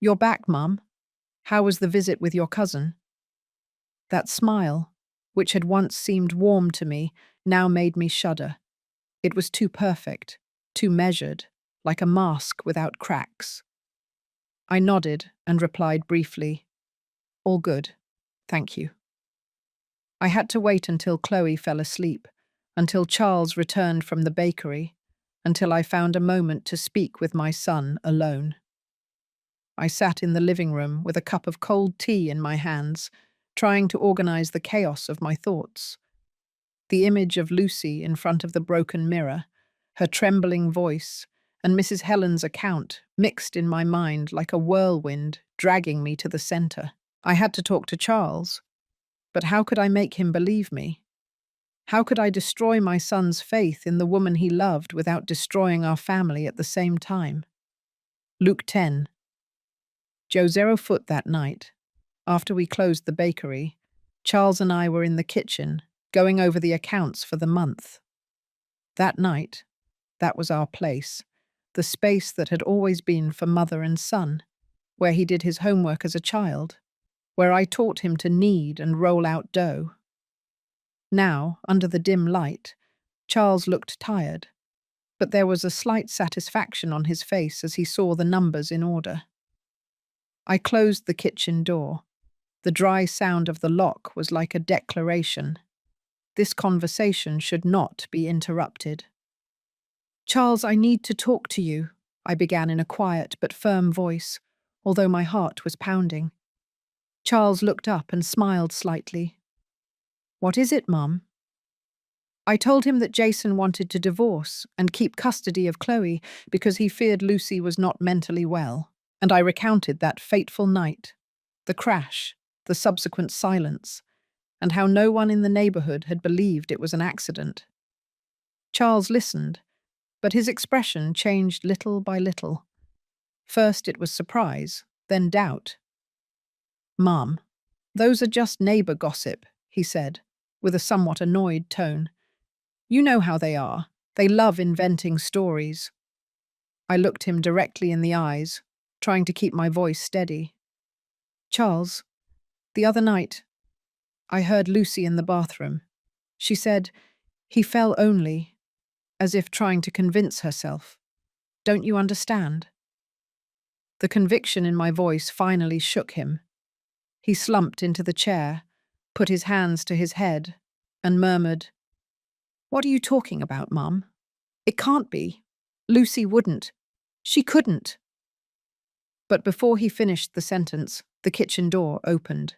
Speaker 1: "You're back, Mum. How was the visit with your cousin?" That smile, which had once seemed warm to me, now made me shudder. It was too perfect, too measured, like a mask without cracks. I nodded and replied briefly, "All good, thank you." I had to wait until Chloe fell asleep, until Charles returned from the bakery, until I found a moment to speak with my son alone. I sat in the living room with a cup of cold tea in my hands, trying to organize the chaos of my thoughts. The image of Lucy in front of the broken mirror, her trembling voice, and Mrs. Helen's account mixed in my mind like a whirlwind, dragging me to the center. I had to talk to Charles, but how could I make him believe me? How could I destroy my son's faith in the woman he loved without destroying our family at the same time? Luke 10. Joe 0 foot that night. After we closed the bakery, Charles and I were in the kitchen, going over the accounts for the month. That night, that was our place, the space that had always been for mother and son, where he did his homework as a child, where I taught him to knead and roll out dough. Now, under the dim light, Charles looked tired, but there was a slight satisfaction on his face as he saw the numbers in order. I closed the kitchen door. The dry sound of the lock was like a declaration. This conversation should not be interrupted. "Charles, I need to talk to you," I began in a quiet but firm voice, although my heart was pounding. Charles looked up and smiled slightly. "What is it, Mum?" I told him that Jason wanted to divorce and keep custody of Chloe because he feared Lucy was not mentally well, and I recounted that fateful night, the crash, the subsequent silence, and how no one in the neighborhood had believed it was an accident. Charles listened, but his expression changed little by little. First it was surprise, then doubt. "Mum, those are just neighbor gossip," he said, with a somewhat annoyed tone. "You know how they are. They love inventing stories." I looked him directly in the eyes, trying to keep my voice steady. "Charles, the other night, I heard Lucy in the bathroom. She said, 'He fell only,' as if trying to convince herself. Don't you understand?" The conviction in my voice finally shook him. He slumped into the chair, put his hands to his head, and murmured, "What are you talking about, Mum? It can't be. Lucy wouldn't. She couldn't." But before he finished the sentence, the kitchen door opened.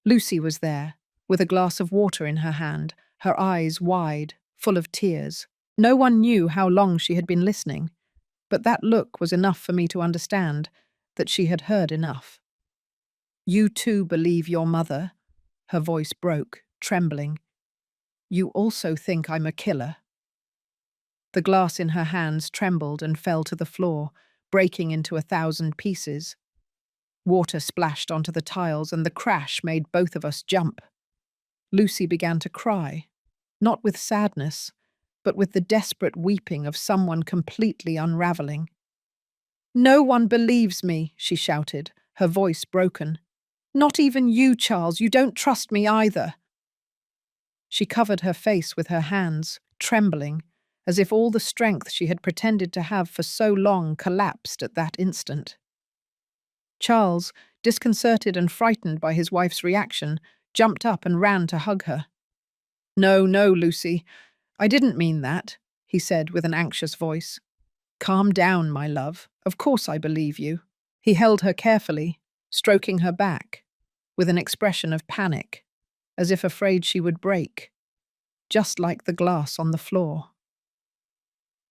Speaker 1: Lucy was there, with a glass of water in her hand, her eyes wide, full of tears. No one knew how long she had been listening, but that look was enough for me to understand that she had heard enough. "You too believe your mother?" Her voice broke, trembling. "You also think I'm a killer?" The glass in her hands trembled and fell to the floor, breaking into 1,000 pieces. Water splashed onto the tiles, and the crash made both of us jump. Lucy began to cry, not with sadness, but with the desperate weeping of someone completely unraveling. "No one believes me," she shouted, her voice broken. "Not even you, Charles. You don't trust me either." She covered her face with her hands, trembling, as if all the strength she had pretended to have for so long collapsed at that instant. Charles, disconcerted and frightened by his wife's reaction, jumped up and ran to hug her. "No, no, Lucy, I didn't mean that," he said with an anxious voice. "Calm down, my love. Of course I believe you." He held her carefully, stroking her back, with an expression of panic, as if afraid she would break, just like the glass on the floor.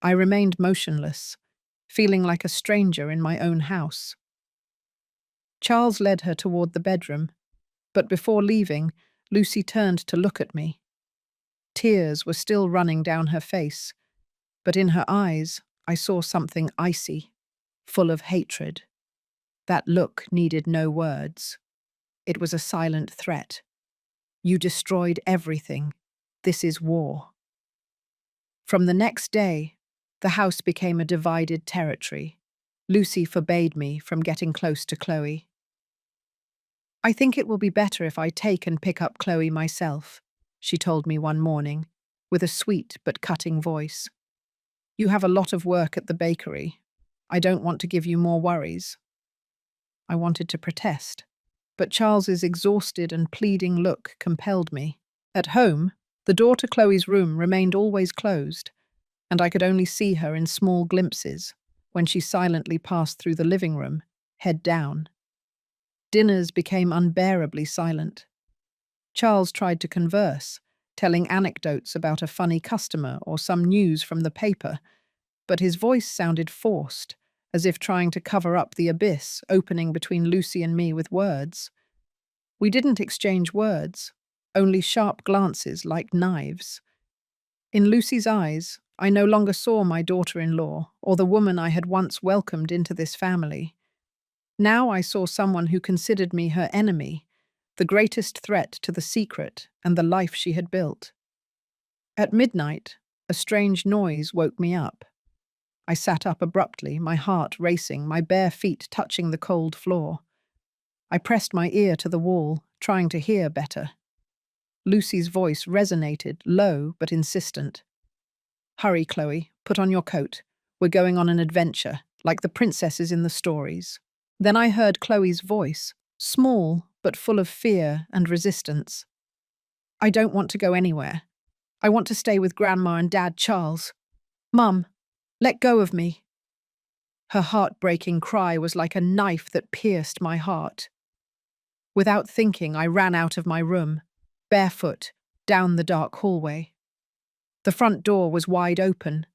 Speaker 1: I remained motionless, feeling like a stranger in my own house. Charles led her toward the bedroom, but before leaving, Lucy turned to look at me. Tears were still running down her face, but in her eyes I saw something icy, full of hatred. That look needed no words. It was a silent threat. "You destroyed everything. This is war." From the next day, the house became a divided territory. Lucy forbade me from getting close to Chloe. "I think it will be better if I take and pick up Chloe myself," she told me one morning, with a sweet but cutting voice. "You have a lot of work at the bakery. I don't want to give you more worries." I wanted to protest, but Charles's exhausted and pleading look compelled me. At home, the door to Chloe's room remained always closed, and I could only see her in small glimpses when she silently passed through the living room, head down. Dinners became unbearably silent. Charles tried to converse, telling anecdotes about a funny customer or some news from the paper, but his voice sounded forced, as if trying to cover up the abyss opening between Lucy and me with words. We didn't exchange words, only sharp glances like knives. In Lucy's eyes, I no longer saw my daughter-in-law or the woman I had once welcomed into this family. Now I saw someone who considered me her enemy, the greatest threat to the secret and the life she had built. At midnight, a strange noise woke me up. I sat up abruptly, my heart racing, my bare feet touching the cold floor. I pressed my ear to the wall, trying to hear better. Lucy's voice resonated, low but insistent. "Hurry, Chloe, put on your coat. We're going on an adventure, like the princesses in the stories." Then I heard Chloe's voice, small but full of fear and resistance. "I don't want to go anywhere. I want to stay with Grandma and Dad Charles. Mum, let go of me." Her heartbreaking cry was like a knife that pierced my heart. Without thinking, I ran out of my room, barefoot, down the dark hallway. The front door was wide open.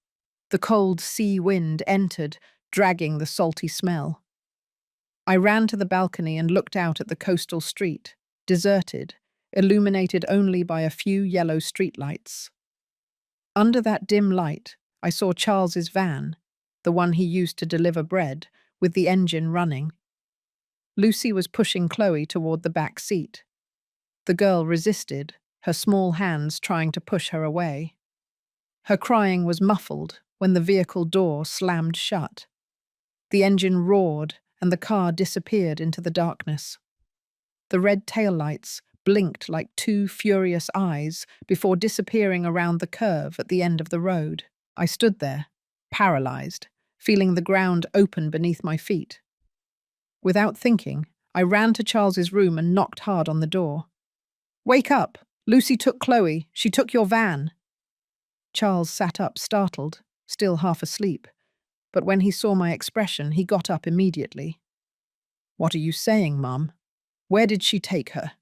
Speaker 1: The cold sea wind entered, dragging the salty smell. I ran to the balcony and looked out at the coastal street, deserted, illuminated only by a few yellow streetlights. Under that dim light, I saw Charles's van, the one he used to deliver bread, with the engine running. Lucy was pushing Chloe toward the back seat. The girl resisted, her small hands trying to push her away. Her crying was muffled when the vehicle door slammed shut. The engine roared, and the car disappeared into the darkness. The red taillights blinked like two furious eyes before disappearing around the curve at the end of the road. I stood there, paralyzed, feeling the ground open beneath my feet. Without thinking, I ran to Charles's room and knocked hard on the door. "Wake up! Lucy took Chloe. She took your van." Charles sat up, startled, still half asleep. But when he saw my expression, he got up immediately. "What are you saying, Mum? Where did she take her?"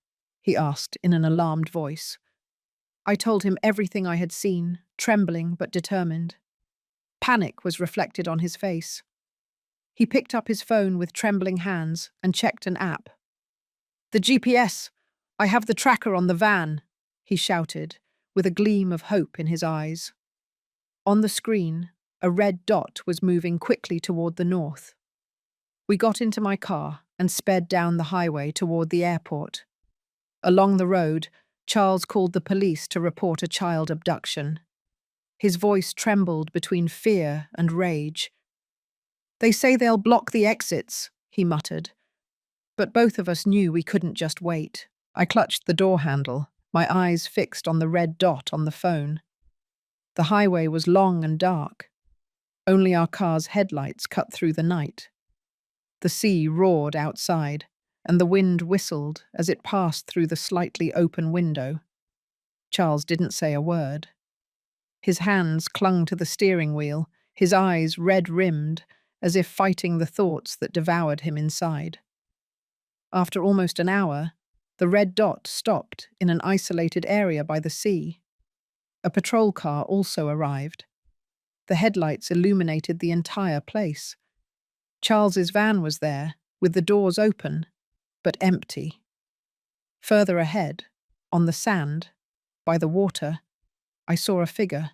Speaker 1: he asked in an alarmed voice. I told him everything I had seen, trembling but determined. Panic was reflected on his face. He picked up his phone with trembling hands and checked an app. "The GPS! I have the tracker on the van!" he shouted, with a gleam of hope in his eyes. On the screen, a red dot was moving quickly toward the north. We got into my car and sped down the highway toward the airport. Along the road, Charles called the police to report a child abduction. His voice trembled between fear and rage. "They say they'll block the exits," he muttered. But both of us knew we couldn't just wait. I clutched the door handle, my eyes fixed on the red dot on the phone. The highway was long and dark. Only our car's headlights cut through the night. The sea roared outside, and the wind whistled as it passed through the slightly open window. Charles didn't say a word. His hands clung to the steering wheel, his eyes red-rimmed, as if fighting the thoughts that devoured him inside. After almost an hour, the red dot stopped in an isolated area by the sea. A patrol car also arrived. The headlights illuminated the entire place. Charles's van was there, with the doors open, but empty. Further ahead, on the sand, by the water, I saw a figure.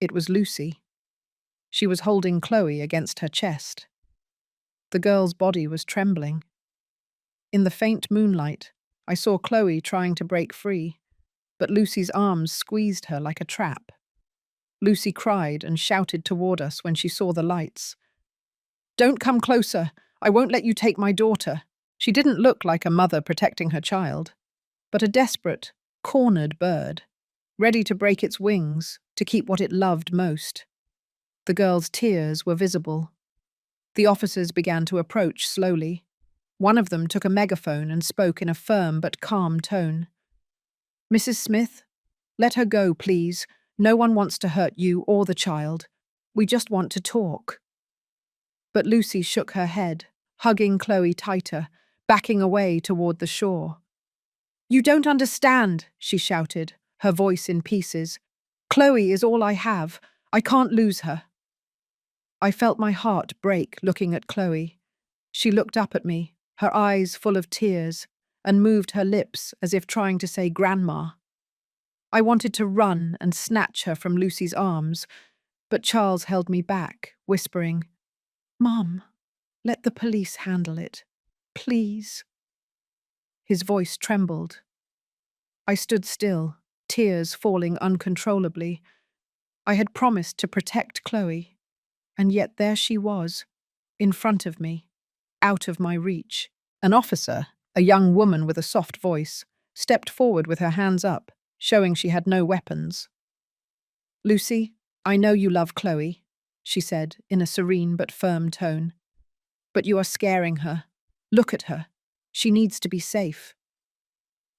Speaker 1: It was Lucy. She was holding Chloe against her chest. The girl's body was trembling. In the faint moonlight, I saw Chloe trying to break free, but Lucy's arms squeezed her like a trap. Lucy cried and shouted toward us when she saw the lights. "Don't come closer! I won't let you take my daughter." She didn't look like a mother protecting her child, but a desperate, cornered bird, ready to break its wings to keep what it loved most. The girl's tears were visible. The officers began to approach slowly. One of them took a megaphone and spoke in a firm but calm tone. "Mrs. Smith, let her go, please. No one wants to hurt you or the child. We just want to talk." But Lucy shook her head, hugging Chloe tighter, backing away toward the shore. "You don't understand," she shouted, her voice in pieces. "Chloe is all I have. I can't lose her." I felt my heart break looking at Chloe. She looked up at me, her eyes full of tears, and moved her lips as if trying to say "Grandma." I wanted to run and snatch her from Lucy's arms, but Charles held me back, whispering, "Mom, let the police handle it. Please." His voice trembled. I stood still, tears falling uncontrollably. I had promised to protect Chloe, and yet there she was, in front of me, out of my reach. An officer, a young woman with a soft voice, stepped forward with her hands up, showing she had no weapons. "Lucy, I know you love Chloe," she said in a serene but firm tone. "But you are scaring her. Look at her. She needs to be safe."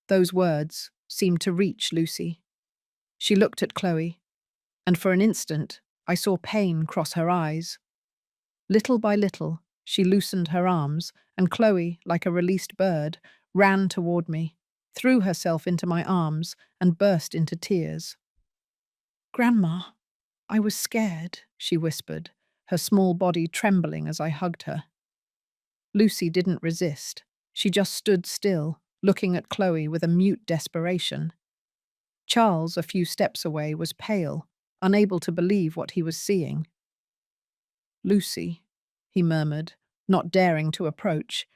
Speaker 1: Those words seemed to reach Lucy. She looked at Chloe, and for an instant I saw pain cross her eyes. Little by little, she loosened her arms, and Chloe, like a released bird, ran toward me, threw herself into my arms, and burst into tears. "Grandma, I was scared," she whispered, her small body trembling as I hugged her. Lucy didn't resist. She just stood still, looking at Chloe with a mute desperation. Charles, a few steps away, was pale, unable to believe what he was seeing. "Lucy," he murmured, not daring to approach.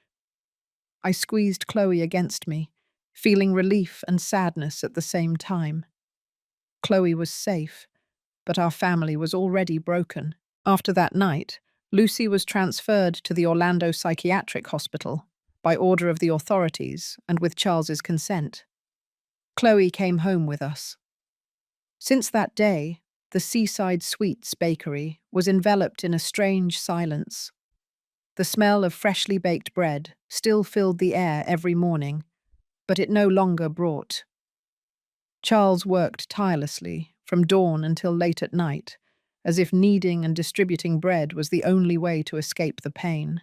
Speaker 1: I squeezed Chloe against me, feeling relief and sadness at the same time. Chloe was safe, but our family was already broken. After that night, Lucy was transferred to the Orlando Psychiatric Hospital by order of the authorities and with Charles's consent. Chloe came home with us. Since that day, the Seaside Sweets bakery was enveloped in a strange silence. The smell of freshly baked bread still filled the air every morning, but it no longer brought. Charles worked tirelessly, from dawn until late at night, as if kneading and distributing bread was the only way to escape the pain.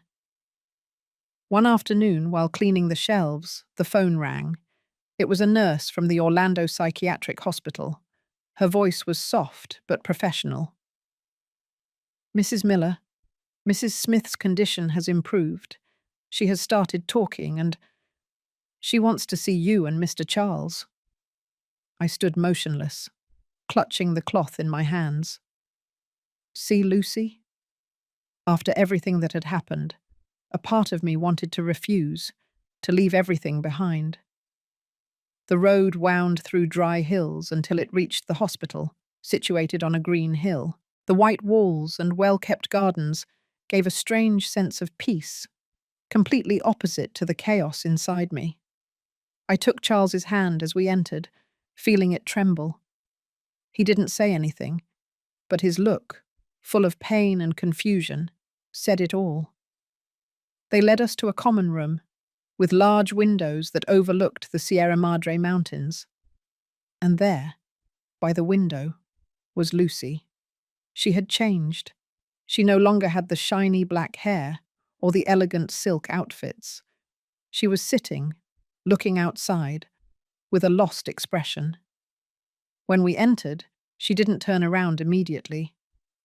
Speaker 1: One afternoon, while cleaning the shelves, the phone rang. It was a nurse from the Orlando Psychiatric Hospital. Her voice was soft but professional. "Mrs. Miller, Mrs. Smith's condition has improved. She has started talking and she wants to see you and Mr. Charles." I stood motionless, clutching the cloth in my hands. See Lucy? After everything that had happened, a part of me wanted to refuse, to leave everything behind. The road wound through dry hills until it reached the hospital, situated on a green hill. The white walls and well-kept gardens gave a strange sense of peace, completely opposite to the chaos inside me. I took Charles's hand as we entered, feeling it tremble. He didn't say anything, but his look, full of pain and confusion, said it all. They led us to a common room, with large windows that overlooked the Sierra Madre Mountains. And there, by the window, was Lucy. She had changed. She no longer had the shiny black hair or the elegant silk outfits. She was sitting, looking outside, with a lost expression. When we entered, she didn't turn around immediately.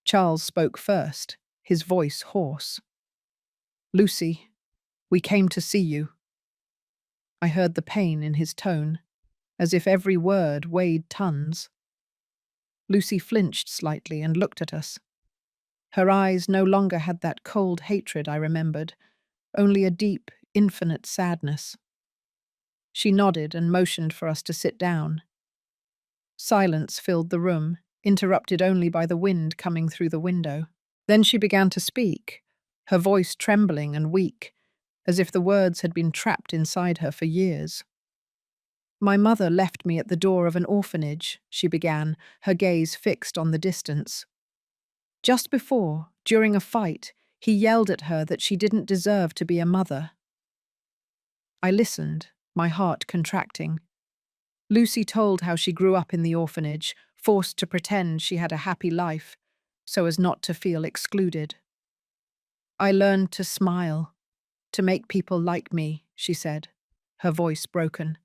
Speaker 1: Charles spoke first, his voice hoarse. "Lucy, we came to see you." I heard the pain in his tone, as if every word weighed tons. Lucy flinched slightly and looked at us. Her eyes no longer had that cold hatred I remembered, only a deep, infinite sadness. She nodded and motioned for us to sit down. Silence filled the room, interrupted only by the wind coming through the window. Then she began to speak, her voice trembling and weak, as if the words had been trapped inside her for years. "My mother left me at the door of an orphanage," she began, her gaze fixed on the distance. "Just before, during a fight, he yelled at her that she didn't deserve to be a mother." I listened, my heart contracting. Lucy told how she grew up in the orphanage, forced to pretend she had a happy life, so as not to feel excluded. "I learned to smile, to make people like me," she said, her voice broken.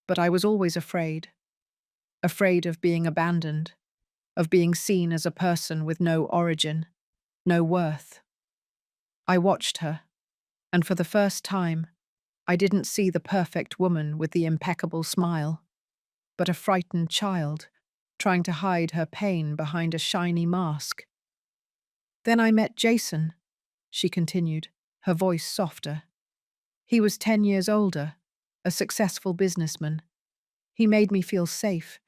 Speaker 1: "But I was always afraid of being abandoned, of being seen as a person with no origin, no worth." I watched her, and for the first time, I didn't see the perfect woman with the impeccable smile, but a frightened child trying to hide her pain behind a shiny mask. "Then I met Jason," she continued, her voice softer. "He was 10 years older, a successful businessman. He made me feel safe.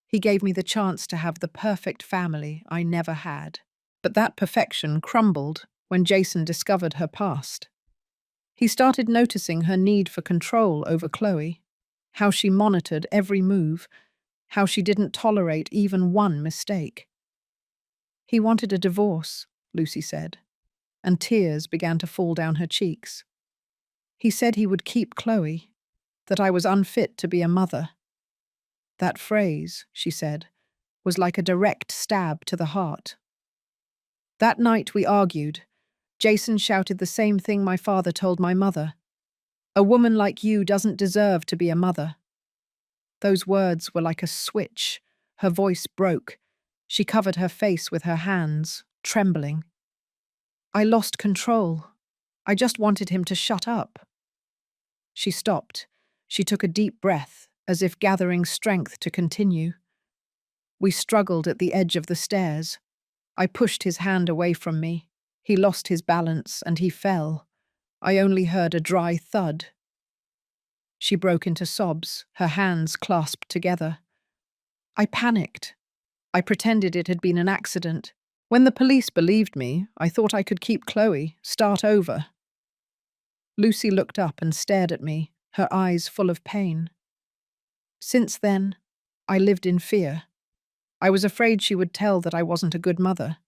Speaker 1: He gave me the chance to have the perfect family I never had." But that perfection crumbled when Jason discovered her past. He started noticing her need for control over Chloe, how she monitored every move, how she didn't tolerate even one mistake. "He wanted a divorce," Lucy said, and tears began to fall down her cheeks. "He said he would keep Chloe, that I was unfit to be a mother." That phrase, she said, was like a direct stab to the heart. That night we argued. Jason shouted the same thing my father told my mother. "A woman like you doesn't deserve to be a mother." Those words were like a switch. Her voice broke. She covered her face with her hands, trembling. I lost control. I just wanted him to shut up. She stopped. She took a deep breath, as if gathering strength to continue. We struggled at the edge of the stairs. I pushed his hand away from me. He lost his balance and he fell. I only heard a dry thud. She broke into sobs, her hands clasped together. I panicked. I pretended it had been an accident. When the police believed me, I thought I could keep Chloe, start over. Lucy looked up and stared at me, her eyes full of pain. Since then, I lived in fear. I was afraid she would tell that I wasn't a good mother.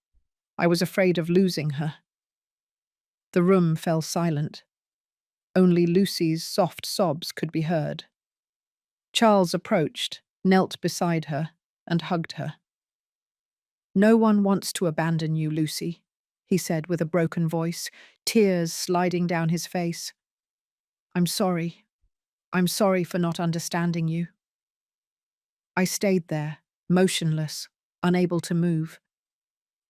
Speaker 1: I was afraid of losing her. The room fell silent. Only Lucy's soft sobs could be heard. Charles approached, knelt beside her, and hugged her. "No one wants to abandon you, Lucy," he said with a broken voice, tears sliding down his face. "I'm sorry. I'm sorry for not understanding you." I stayed there, motionless, unable to move.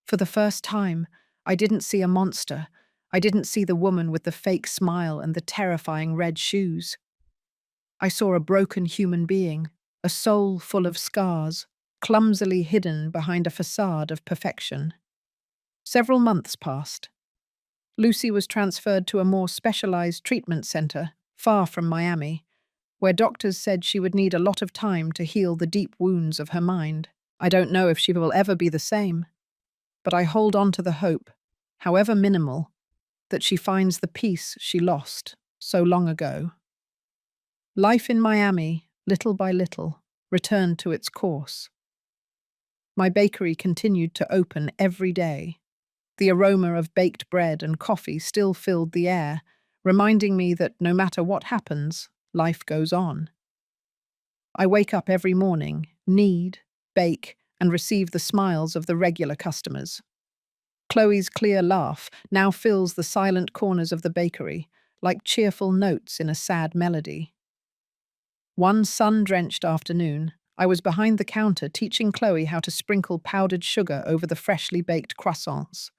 Speaker 1: For the first time, I didn't see a monster. I didn't see the woman with the fake smile and the terrifying red shoes. I saw a broken human being, a soul full of scars, clumsily hidden behind a facade of perfection. Several months passed. Lucy was transferred to a more specialized treatment center, far from Miami, where doctors said she would need a lot of time to heal the deep wounds of her mind. I don't know if she will ever be the same, but I hold on to the hope, however minimal, that she finds the peace she lost so long ago. Life in Miami, little by little, returned to its course. My bakery continued to open every day. The aroma of baked bread and coffee still filled the air, reminding me that no matter what happens, life goes on. I wake up every morning, knead, bake, and receive the smiles of the regular customers. Chloe's clear laugh now fills the silent corners of the bakery, like cheerful notes in a sad melody. One sun-drenched afternoon, I was behind the counter teaching Chloe how to sprinkle powdered sugar over the freshly baked croissants.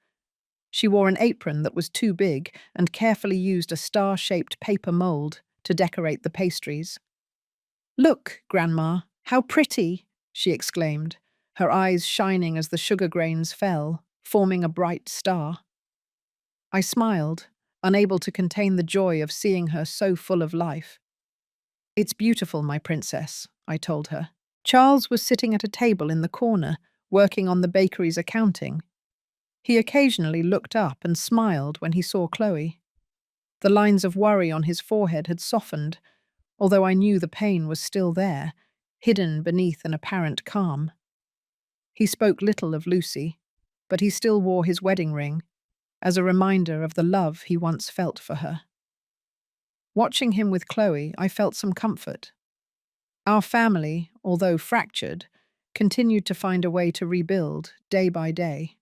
Speaker 1: She wore an apron that was too big and carefully used a star-shaped paper mold to decorate the pastries. "Look, Grandma, how pretty!" she exclaimed, her eyes shining as the sugar grains fell, forming a bright star. I smiled, unable to contain the joy of seeing her so full of life. "It's beautiful, my princess," I told her. Charles was sitting at a table in the corner, working on the bakery's accounting. He occasionally looked up and smiled when he saw Chloe. The lines of worry on his forehead had softened, although I knew the pain was still there, hidden beneath an apparent calm. He spoke little of Lucy, but he still wore his wedding ring, as a reminder of the love he once felt for her. Watching him with Chloe, I felt some comfort. Our family, although fractured, continued to find a way to rebuild day by day.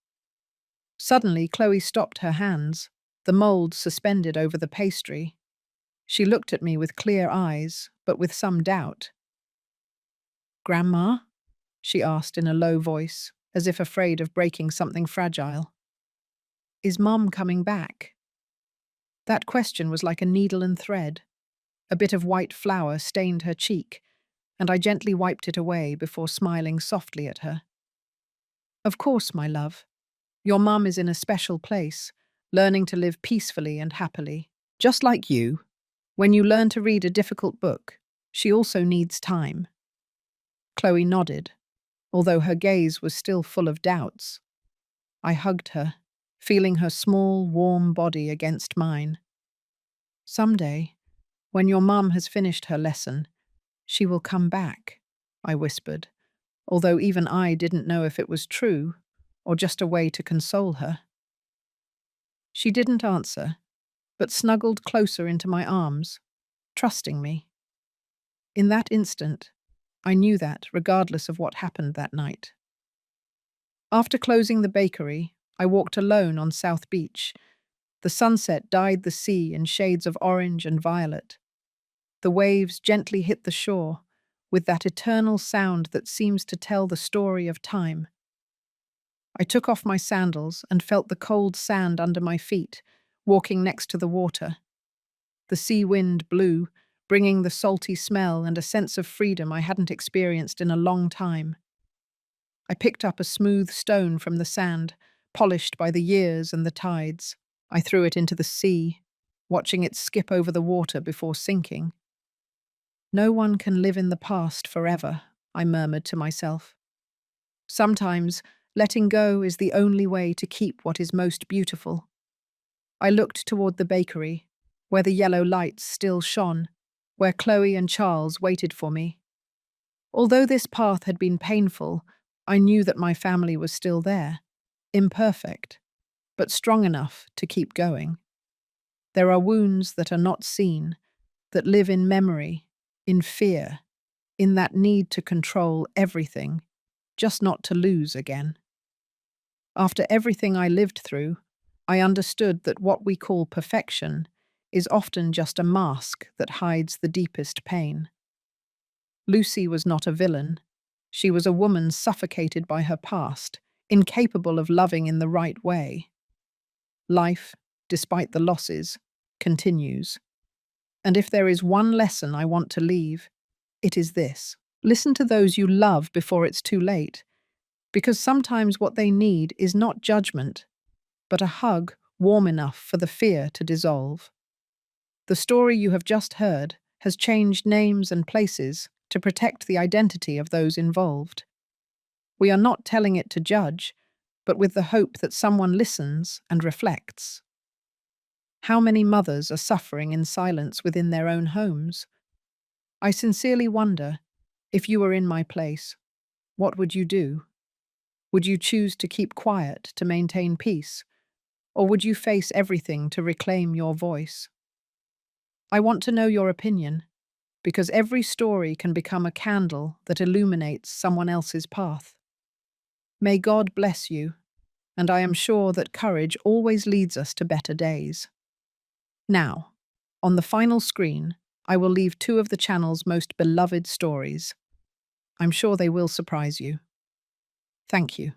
Speaker 1: Suddenly, Chloe stopped her hands, the mold suspended over the pastry. She looked at me with clear eyes, but with some doubt. "Grandma?" she asked in a low voice, as if afraid of breaking something fragile. "Is Mum coming back?" That question was like a needle and thread. A bit of white flour stained her cheek, and I gently wiped it away before smiling softly at her. "Of course, my love. Your mum is in a special place, learning to live peacefully and happily. Just like you. When you learn to read a difficult book, she also needs time." Chloe nodded, although her gaze was still full of doubts. I hugged her, feeling her small, warm body against mine. "Someday, when your mum has finished her lesson, she will come back," I whispered, although even I didn't know if it was true or just a way to console her. She didn't answer, but snuggled closer into my arms, trusting me. In that instant, I knew that regardless of what happened that night. After closing the bakery, I walked alone on South Beach. The sunset dyed the sea in shades of orange and violet. The waves gently hit the shore, with that eternal sound that seems to tell the story of time. I took off my sandals and felt the cold sand under my feet, walking next to the water. The sea wind blew, bringing the salty smell and a sense of freedom I hadn't experienced in a long time. I picked up a smooth stone from the sand, polished by the years and the tides. I threw it into the sea, watching it skip over the water before sinking. "No one can live in the past forever," I murmured to myself. "Sometimes, letting go is the only way to keep what is most beautiful." I looked toward the bakery, where the yellow lights still shone, where Chloe and Charles waited for me. Although this path had been painful, I knew that my family was still there, imperfect, but strong enough to keep going. There are wounds that are not seen, that live in memory, in fear, in that need to control everything, just not to lose again. After everything I lived through, I understood that what we call perfection is often just a mask that hides the deepest pain. Lucy was not a villain. She was a woman suffocated by her past, incapable of loving in the right way. Life, despite the losses, continues. And if there is one lesson I want to leave, it is this: listen to those you love before it's too late, because sometimes what they need is not judgment, but a hug warm enough for the fear to dissolve. The story you have just heard has changed names and places to protect the identity of those involved. We are not telling it to judge, but with the hope that someone listens and reflects. How many mothers are suffering in silence within their own homes? I sincerely wonder, if you were in my place, what would you do? Would you choose to keep quiet to maintain peace, or would you face everything to reclaim your voice? I want to know your opinion, because every story can become a candle that illuminates someone else's path. May God bless you, and I am sure that courage always leads us to better days. Now, on the final screen, I will leave two of the channel's most beloved stories. I'm sure they will surprise you. Thank you.